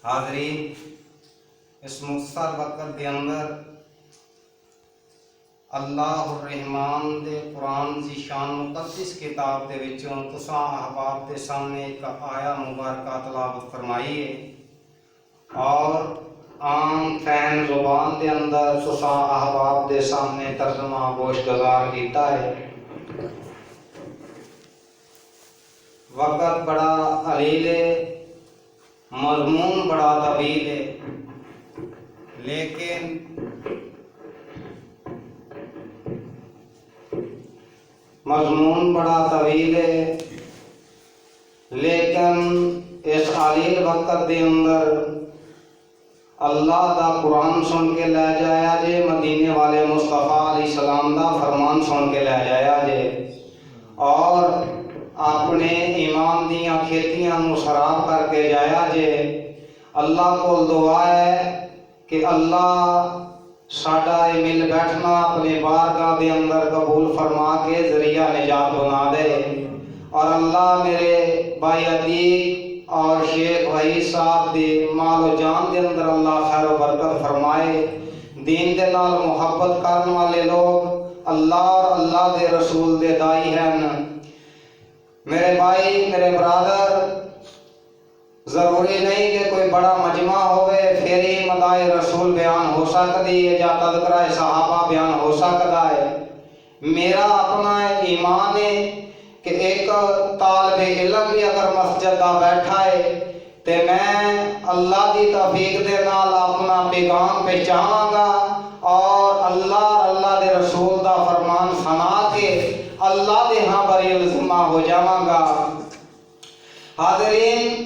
حاضرین، اس مختصر وقت کے اندر اللہ الرحمان دے قرآن دی شان مقدس کتاب دے وچوں تساں احباب دے سامنے ایک آیا مبارکہ تلاوت فرمائی ہے اور عام فہم زبان دے اندر تساں احباب دے سامنے ترجمہ گوش گزار کیتا ہے۔ وقت بڑا قلیل ہے، مضمون بڑا طویل ہے، لیکن مضمون بڑا طویل ہے لیکن اس قلیل وقت دے اندر اللہ دا قرآن سن کے لے جایا جے، مدینے والے مصطفیٰ علیہ السلام دا فرمان سن کے لے جایا جے اور اپنے ایمان دیاں کھیتیاں نو خراب کر کے جایا جے۔ اللہ کو دعا ہے کہ اللہ ساڈا یہ مل بیٹھنا اپنے بارگاہ دے اندر قبول فرما کے ذریعہ نجات بنا دے، اور اللہ میرے بھائی عتیق اور شیخ وحید صاحب دی مال و جان دے اندر اللہ خیر و برکت فرمائے۔ دین دے نال محبت کرنے والے لوگ اللہ اور اللہ دے رسول دے دائی ہیں۔ میرے بھائی، میرے برادر، ضروری نہیں کہ کوئی بڑا مجمع ہوئے پھر ہی مدائے رسول بیان ہو سکتی ہے یا تذکرہ صحابہ بیان ہو سکتا ہے۔ میرا اپنا ایمان ہے کہ ایک طالب علم بھی اگر مسجد دا بیٹھا ہے تو میں اللہ دی توفیق دے نال اپنا پیغام پہنچاواں گا اور اللہ دے رسول دا فرمان سنا کے اللہ دے ہاں بری الزمہ ہو جاواں گا۔ حاضرین،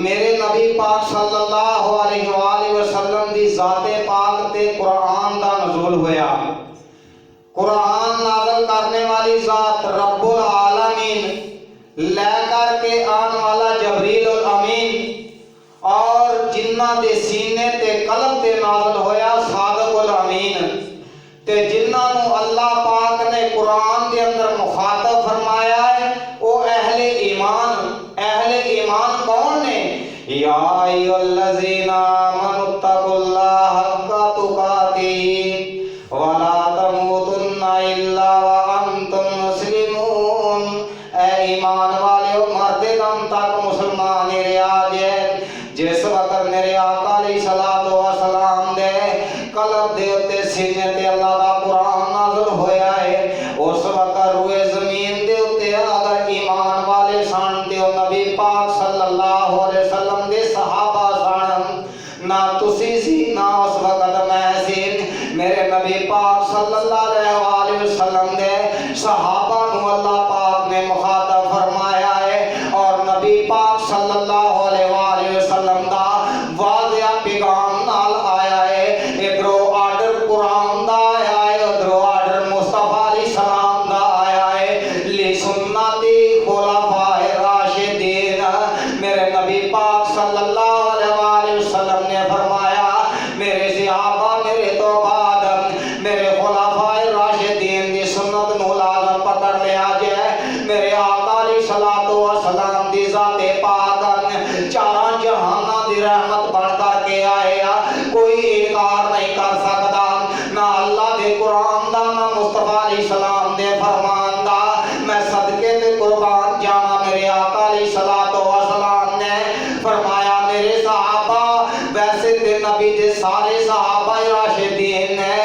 میرے نبی پاک صلی اللہ علیہ وآلہ وسلم دی ذات پاک تے قرآن دا نزول ہویا۔ قرآن نازل کرنے والی ذات رب العالمین، لے کر کے آن والا جبریل الامین، اور جنہ دے سینے تے قلب تے نازل ہویا صادق الامین، تے جنہ نو اللہ پاک نے قرآن دے اندر مخاطب فرمایا ہے وہ اہل ایمان۔ اہل ایمان کون نے؟ یا ایھا الذین آمنوا اتقوا اللہ حق تقاتہ ولا تموتن الا وانتم مسلمون۔ اے ایمان والےو، مرد دم تک مسلمان رہا جے۔ جس وقت میرے آقا علیہ الصلوۃ والسلام دے قلب دے اتے سینے تے اللہ دا قرآن نازل ہویا ہے، اس وقت روئے زمین دے اتے اگر ایمان والے سن تے نبی پاک صلی اللہ علیہ وسلم دے صحابہ سن، نہ تسی سی نہ اس وقت میں سی۔ میرے نبی پاک صلی اللہ علیہ وسلم دے صحابہ نو اللہ پاک نے مخاطب فرمایا ہے اور نبی پاک صلی اللہ علیہ وسلم دا واضح پیغام نال آیا ہے۔ ادھرو آرڈر قرآن دا آیا ہے، ادھرو آرڈر مصطفیٰ علیہ السلام دا آیا ہے، لسنتی خلفائے راشدین۔ میرے نبی پاک صلی اللہ علیہ وسلم نے فرمایا میرے صحابہ میرے تو بعد میرے خلفائے راشدین دی سنت نو لازم پکڑ لیا جائے۔ میرے آقا علیہ الصلوۃ والسلام دی ذات پاک چاراں جہاناں دی رحمت بن کر کے آئے، کوئی انکار نہیں کر سکتا، نہ اللہ دے قرآن دا نہ مصطفیٰ علیہ السلام دے فرمان دا۔ میں صدقے تے قربان جاواں، میرے آقا علیہ الصلوۃ والسلام نے فرمایا میرے صحابہ ویسے تے نبی دے سارے صحابہ راشدین نے،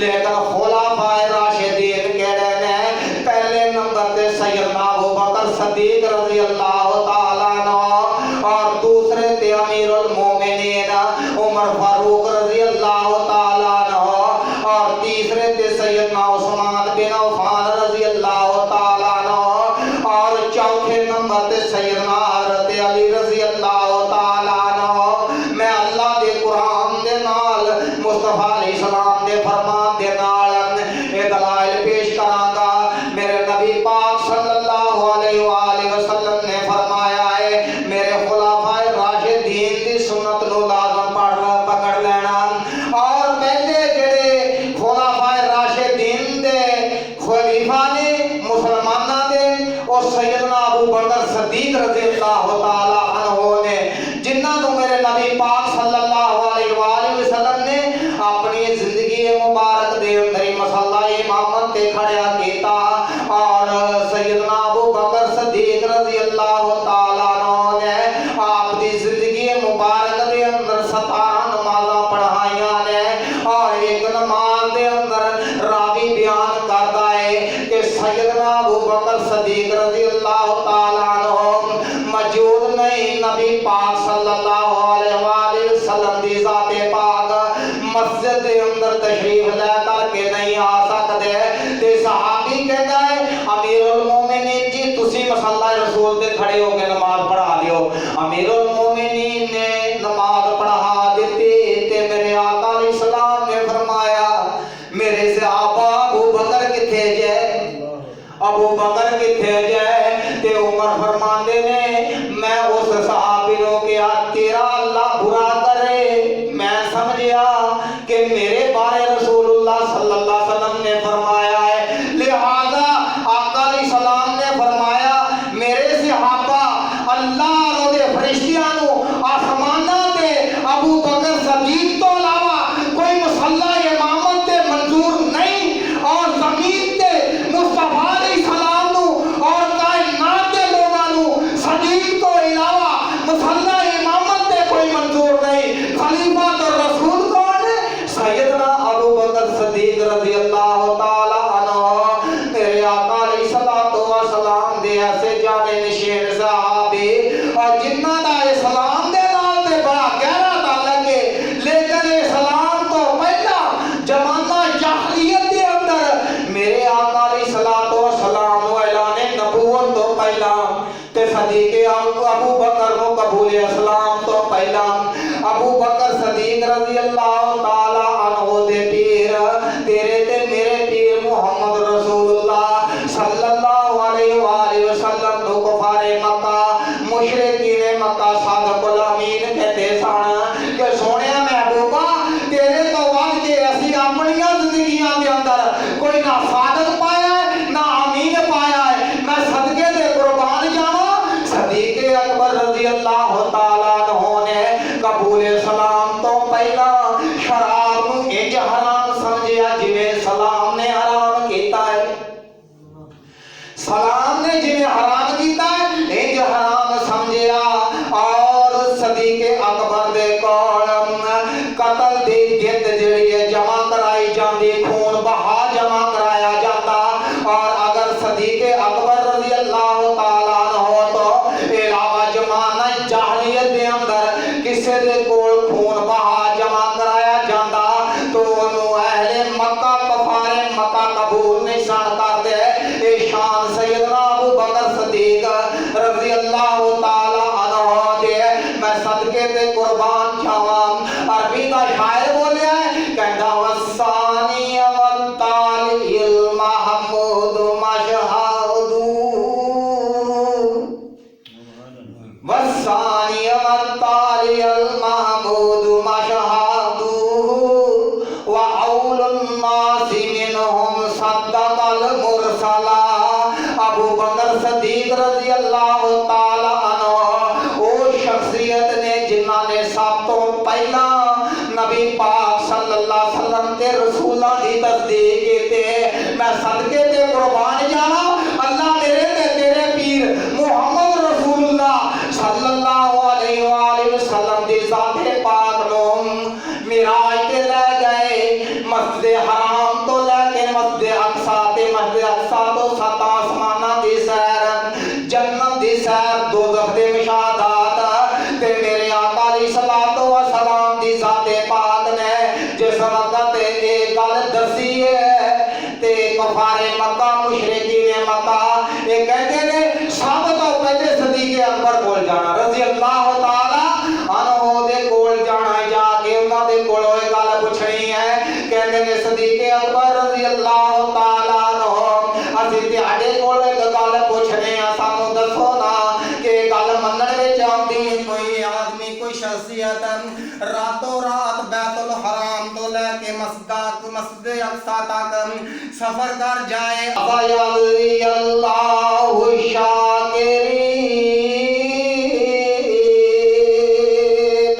لیکن خلفائے راشدین کہڑے نے؟ پہلے نمبر تے سیدنا ابوبکر صدیق رضی اللہ تعالیٰ عنہ، اور دوسرے تے امیر المومنین عمر فاروق رضی اللہ تعالیٰ عنہ، اور تیسرے تے سیدنا عثمان بن عفان رضی اللہ تعالیٰ عنہ، اور چوتھے نمبر تے سیدنا حضرت علی رضی اللہ تعالیٰ عنہ۔ میں اللہ دے قرآن دے نال مصطفیٰ علیہ السلام دے فرمان دے نال اے دلائل پیش کراں گا۔ میرے نبی پاک صلی اللہ علیہ وآلہ وسلم نے فرمایا ہے میرے خلفائے راشدین دی سنت نو لازم پکڑ لینا، اور پہلے جڑے خلفائے راشدین دے خلیفہ نے مسلمانہ دے اور سیدنا ابو بکر صدیق رضی اللہ تعالیٰ عنہ نے، جنہاں نو میرے نبی پاک صلی اللہ علیہ وآلہ وسلم نے اپنی زندگی مبارک دے اندر مسئلہ امامت تے کھڑیا کیتا اور سیدنا ابو بکر صدیق رضی اللہ تعالیٰ عنہ نے آپ دی زندگی مبارک دے اندر 17 نمازاں پڑھائیاں نے اور ایک نماز دے اندر راوی بیان کرتا ہے کہ سیدنا ابو بکر صدیق رضی اللہ تعالیٰ عنہ موجود نہیں، نبی پاک صلی اللہ علیہ وآلہ وسلم دی ذات پاک مسجد دے اندر تشریف لے کر کے نہیں آ سکتے تے صحابی کہتا ہے امیر المومنین جی تسی مصلی رسول تے کھڑے ہو کے نماز پڑھا دیو۔ امیر المومنین نے نماز پڑھا دیتی تے میرے آقا علیہ السلام نے فرمایا میرے صحابہ ابو بکر کتھے جائے، ابو بکر کتھے جائے تے عمر فرماندے نے میں اس صحابی نو کہا تیرا اللہ برا کرے، میں سمجھیا کہ میرے بارے رسول اللہ صلی اللہ علیہ وسلم نے فرمایا ہے، لہذا آقا علیہ السلام نے فرمایا میرے صحابہ اللہ اور دے فرشتیاں نو آسمانہ تے ابو بکر صدیق تو علاوہ کوئی مصلی امامت تے منظور نہیں اور زمین تے مصطفیٰ علیہ السلام نو اور کائنات کے لوگاں نو صدیق تو علاوہ مصلی امامت تے کوئی منظور نہیں۔ خلیفہ تو رسول کون ہے؟ سیدنا ابو بکر صدیق رضی اللہ تعالی عنہ، میرے آقا علیہ السلام دے ایسے جانے نشین صحابی اور جنہ دا اسلام دے نال تے بڑا گہرا تعلق ہے، لیکن اسلام تو پہلا زمانہ جاہلیت دے اندر میرے آقا علیہ السلام و اعلان نبوت تو پہلا تے صدیق ابو بکر نو قبول اسلام تو پہلا ابو بکر صدیق رضی اللہ تعالی عنہ دے پیر تیرے تے میرے پیر محمد رسول اللہ صلی اللہ علیہ وآلہ وسلم نو کفار مکہ مشرکین مکہ صادق الامین کہتے سن کہ سونیا محبوبہ تیرے تو ود کے اسی اپنی زندگیاں دے اندر کوئی نہ صادق پایا ہے نہ امین پایا ہے، میں صدقے دے قربان جاواں۔ صدیق اکبر رضی اللہ تعالیٰ عنہ نے قبول اسلام تو پہلا شراب نو انج حرام سمجھیا جویں سلام نے حرام کیتا ہے، سلام نے جویں حرام کیتا ہے انج حرام سمجھیا اور صدیق اکبر دے کول قتل دی جت جڑی ہے جمع کرائی جاندی، خون بہا جمع کرایا جاتا اور اگر صدیق اکبر رضی اللہ تعالیٰ عنہ تو علاوہ زمانہ جاہلیت دے اندر کسے دے کول خون بہا جمع کرایا جاتا تو انہوں اہل مکہ کفار مکہ قبول نہیں سن کرتے۔ اے شان سیدنا ابو بکر صدیق رضی اللہ تعالیٰ عنہ دے میں صدقے تے قربان جاواں۔ عربی دا شاعر بولیا ہے کہندا وسانی والتالی المحمود مشہود، وسانی والتالی المحمود مشہود وأول الناس منهم صدق المرسلا۔ ابو بکر صدیق رضی اللہ تعالی عنہ وہ شخصیت نے جنہاں نے سب تو پہلا نبی پاک صلی اللہ علیہ وسلم کے رسولہ دی تصدیق کیتے۔ میں صدقے تے قربان جانا اللہ میرے تے تیرے پیر محمد رسول اللہ صلی اللہ علیہ وآلہ وسلم دی ذات پاک نو معراج تے لے گئے، مسجد حرام تو لے کے مسجد اقصی تے مسجد اقصی تو 7 آسماناں دی سیر، جنت دی سیر، دوزخ دے مشاہدات تے میرے آقا علیہ السلام دی ذات پاک نے جس وقت ایک گل دسی ہے تے کفار مکہ مشرکین مکہ یہ کہتے ہیں سب تو پہلے صدیق اکبر کول جانا رضی اللہ تعالی عنہ دے کول جانا، جا کے انہاں دے کولوں یہ گل پوچھنی ہے۔ کہتے ہیں صدیق اکبر رضی اللہ تعالی عنہ اسی تہاڈے کول ایک گل پوچھنے آ، سانوں دسو نا کہ گل منن وچ آندی کوئی آدمی کوئی شخصیت راتوں رات بیت الحرام تو لے کے مسجد اقصی تک سفر کر جائے، فیضی اللہ شاکرین